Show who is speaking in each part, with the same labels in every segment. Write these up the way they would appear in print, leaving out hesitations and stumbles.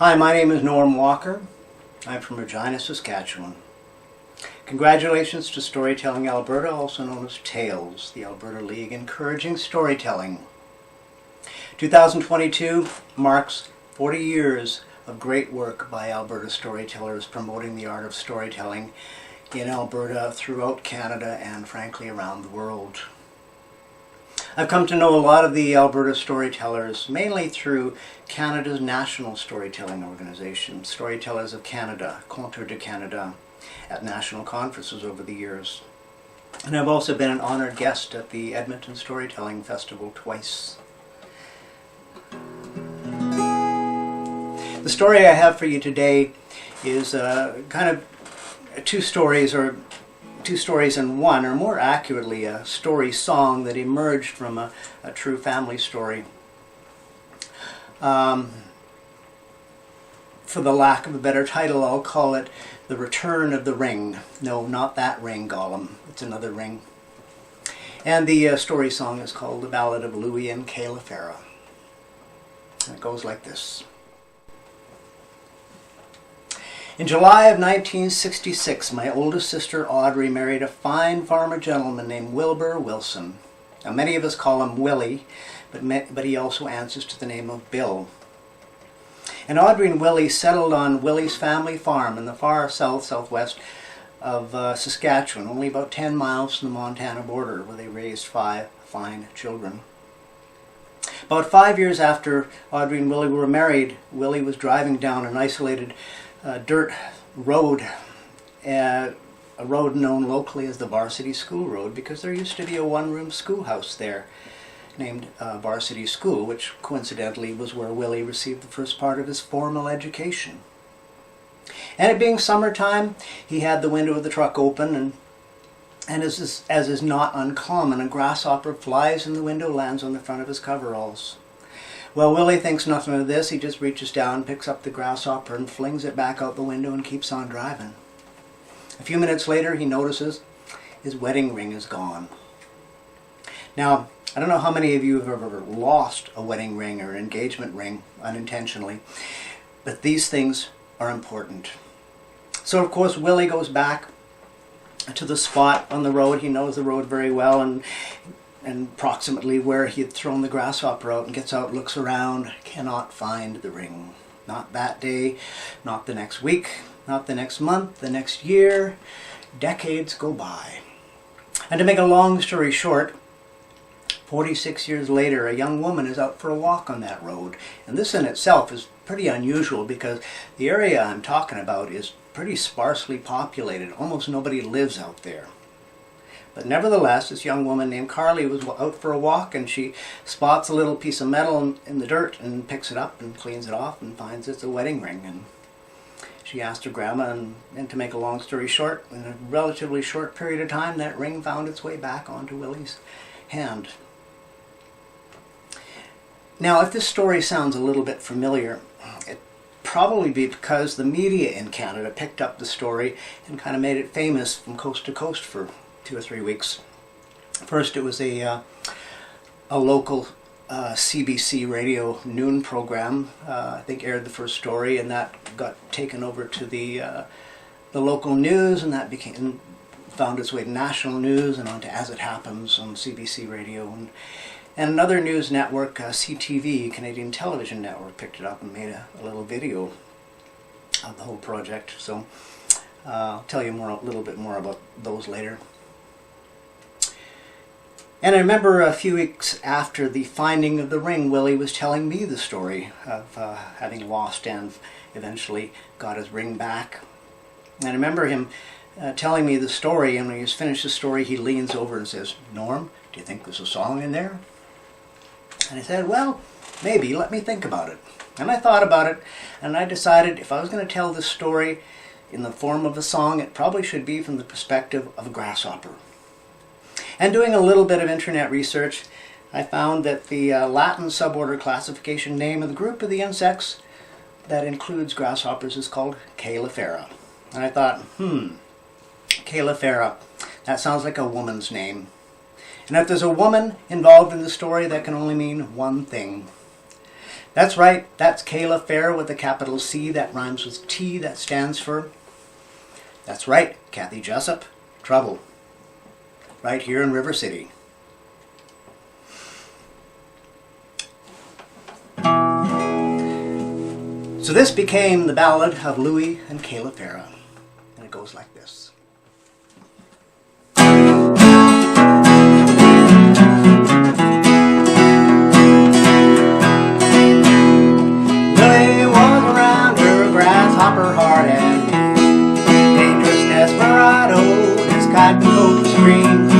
Speaker 1: Hi, my name is Norm Walker. I'm from Regina, Saskatchewan. Congratulations to Storytelling Alberta, also known as TALES, the Alberta League encouraging storytelling. 2022 marks 40 years of great work by Alberta storytellers promoting the art of storytelling in Alberta, throughout Canada, and frankly around the world. I've come to know a lot of the Alberta storytellers, mainly through Canada's national storytelling organization, Storytellers of Canada, Contour de Canada, at national conferences over the years. And I've also been an honored guest at the Edmonton Storytelling Festival twice. The story I have for you today is kind of two stories in one, or more accurately, a story song that emerged from a true family story. For the lack of a better title, I'll call it The Return of the Ring. No, not that ring, Gollum. It's another ring. And the story song is called The Ballad of Louis and Kayla. And it goes like this. In July of 1966, my oldest sister Audrey married a fine farmer gentleman named Wilbur Wilson. Now, many of us call him Willie, but he also answers to the name of Bill. And Audrey and Willie settled on Willie's family farm in the far southwest of Saskatchewan, only about 10 miles from the Montana border, where they raised 5 fine children. About 5 years after Audrey and Willie were married, Willie was driving down an isolated dirt road, a road known locally as the Varsity School Road, because there used to be a one-room schoolhouse there named Varsity School, which coincidentally was where Willie received the first part of his formal education. And it being summertime, he had the window of the truck open, and as is not uncommon, a grasshopper flies in the window, lands on the front of his coveralls. Well, Willie thinks nothing of this. He just reaches down, picks up the grasshopper, and flings it back out the window and keeps on driving. A few minutes later, he notices his wedding ring is gone. Now, I don't know how many of you have ever lost a wedding ring or an engagement ring unintentionally, but these things are important. So, of course, Willie goes back to the spot on the road. He knows the road very well, and approximately where he had thrown the grasshopper out, and gets out, looks around, cannot find the ring. Not that day, not the next week, not the next month, the next year. Decades go by. And to make a long story short, 46 years later, a young woman is out for a walk on that road. And this in itself is pretty unusual, because the area I'm talking about is pretty sparsely populated. Almost nobody lives out there. But nevertheless, this young woman named Carly was out for a walk, and she spots a little piece of metal in the dirt and picks it up and cleans it off and finds it's a wedding ring. And she asked her grandma, and to make a long story short, in a relatively short period of time, that ring found its way back onto Willie's hand. Now, if this story sounds a little bit familiar, it probably be because the media in Canada picked up the story and kind of made it famous from coast to coast for 2 or 3 weeks. First, it was a local CBC radio noon program. I think aired the first story, and that got taken over to the local news, and that found its way to national news and on to As It Happens on CBC radio, and another news network, CTV, Canadian Television Network, picked it up and made a little video of the whole project. So I'll tell you a little bit more about those later. And I remember a few weeks after the finding of the ring, Willie was telling me the story of having lost and eventually got his ring back. And I remember him telling me the story, and when he's finished the story, he leans over and says, "Norm, do you think there's a song in there?" And I said, "Well, maybe, let me think about it." And I thought about it, and I decided if I was going to tell this story in the form of a song, it probably should be from the perspective of a grasshopper. And doing a little bit of internet research, I found that the Latin suborder classification name of the group of the insects that includes grasshoppers is called Kayla. And I thought, Kayla, that sounds like a woman's name. And if there's a woman involved in the story, that can only mean one thing. That's right, that's Kayla Fair with a capital C that rhymes with T, that stands for, that's right, Kathy Jessup, Trouble, right here in River City. So this became the Ballad of Louis and Kayla Fair, and it goes like this. Louis was around her, grasshopper heart and dangerous desperado, his kite and coat was green.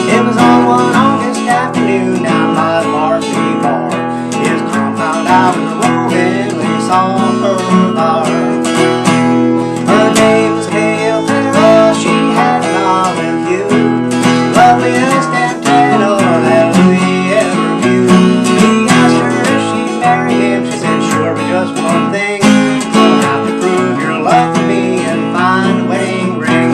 Speaker 1: It was on one August afternoon down by the varsity bar. His compound I was roaming when he saw her bar. Her name was Kayla Fair, she had an olive hue, loveliest antenna that Louis ever viewed. He asked her if she'd marry him, she said sure, but just one thing, you'll have to prove your love to me and find a wedding ring.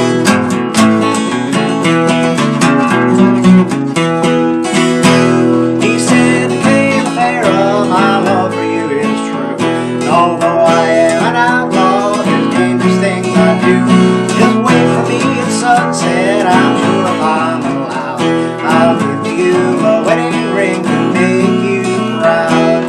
Speaker 1: He said, Kayla Fair, my love for you is true. And although I am an outlaw, there's dangerous things I do. Just wait for me at sunset, I'm sure if I'm allowed, I'll give you a wedding ring to make you proud.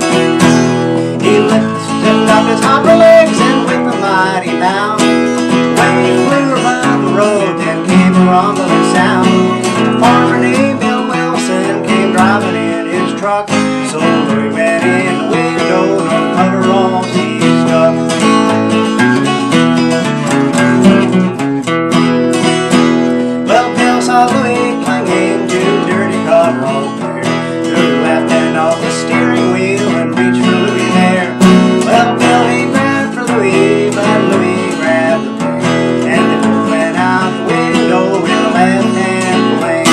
Speaker 1: He lifted up his hopper legs and with a mighty bound, away flew around the road, then came a rumbling sound. A farmer named Bill Wilson came driving in his truck, so Louis went in the window, no coveralls he stuck. Well, Bill saw Louis clinging to dirty coverall there, took the left hand off the steering wheel and reached for Louis there. Well, Bill he grabbed for Louis, but Louis grabbed the brake, and they both went out the window with a left hand fling.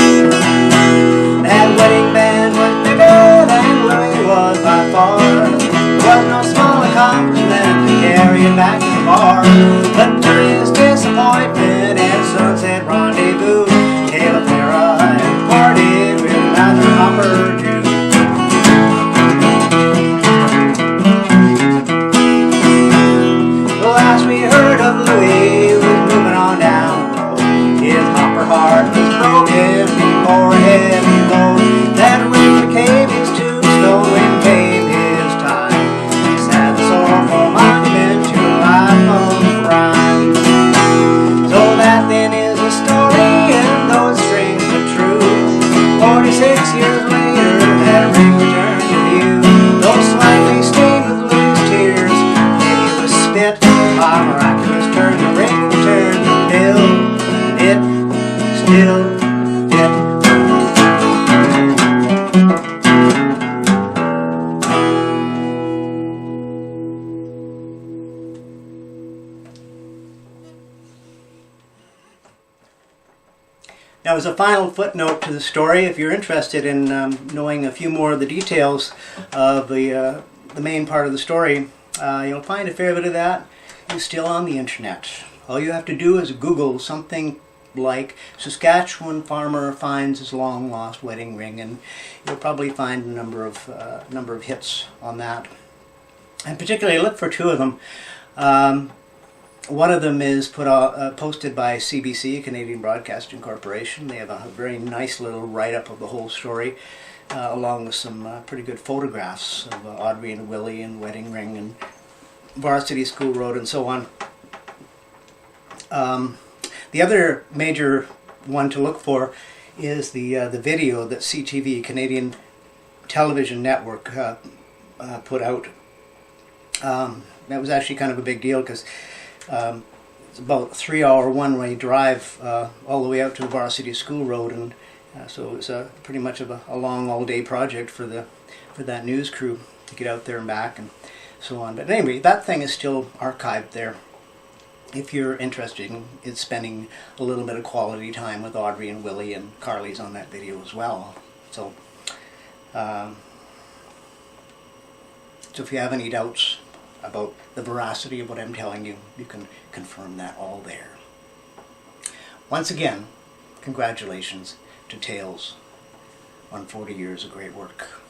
Speaker 1: That wedding band was bigger than Louis was by far. Was no small accomplishment to carry it back to the bar, but to his disappointment at sunset rendezvous, Kayla Fair had parted with another hopper Jew. The last we heard of Louis was moving on down the road. His hopper heart was broken before a heavy load that ring became his tombstone when came his time. He sat a sorrowful monument to a life of crime. So that then is a story, and though it strange but true, 46 years later that ring returned to view, though slightly stained with Louis' tears, maybe it was spit. By miraculous turn, the ring returned to Bill, and it still fit. Now, as a final footnote to the story, if you're interested in knowing a few more of the details of the main part of the story, you'll find a fair bit of that is still on the internet. All you have to do is Google something like Saskatchewan farmer finds his long lost wedding ring, and you'll probably find a number of hits on that. And particularly look for two of them. One of them is posted by CBC, Canadian Broadcasting Corporation. They have a very nice little write-up of the whole story, along with some pretty good photographs of Audrey and Willie and wedding ring and Varsity School Road and so on. The other major one to look for is the video that CTV, Canadian Television Network, put out. That was actually kind of a big deal because it's about a 3-hour one-way drive all the way out to Varsity School Road, and so it was pretty much of a long all-day project for that news crew to get out there and back and so on. But anyway, that thing is still archived there if you're interested in spending a little bit of quality time with Audrey and Willie, and Carly's on that video as well. So, so if you have any doubts about the veracity of what I'm telling you, you can confirm that all there. Once again, congratulations to Tales on 40 years of great work.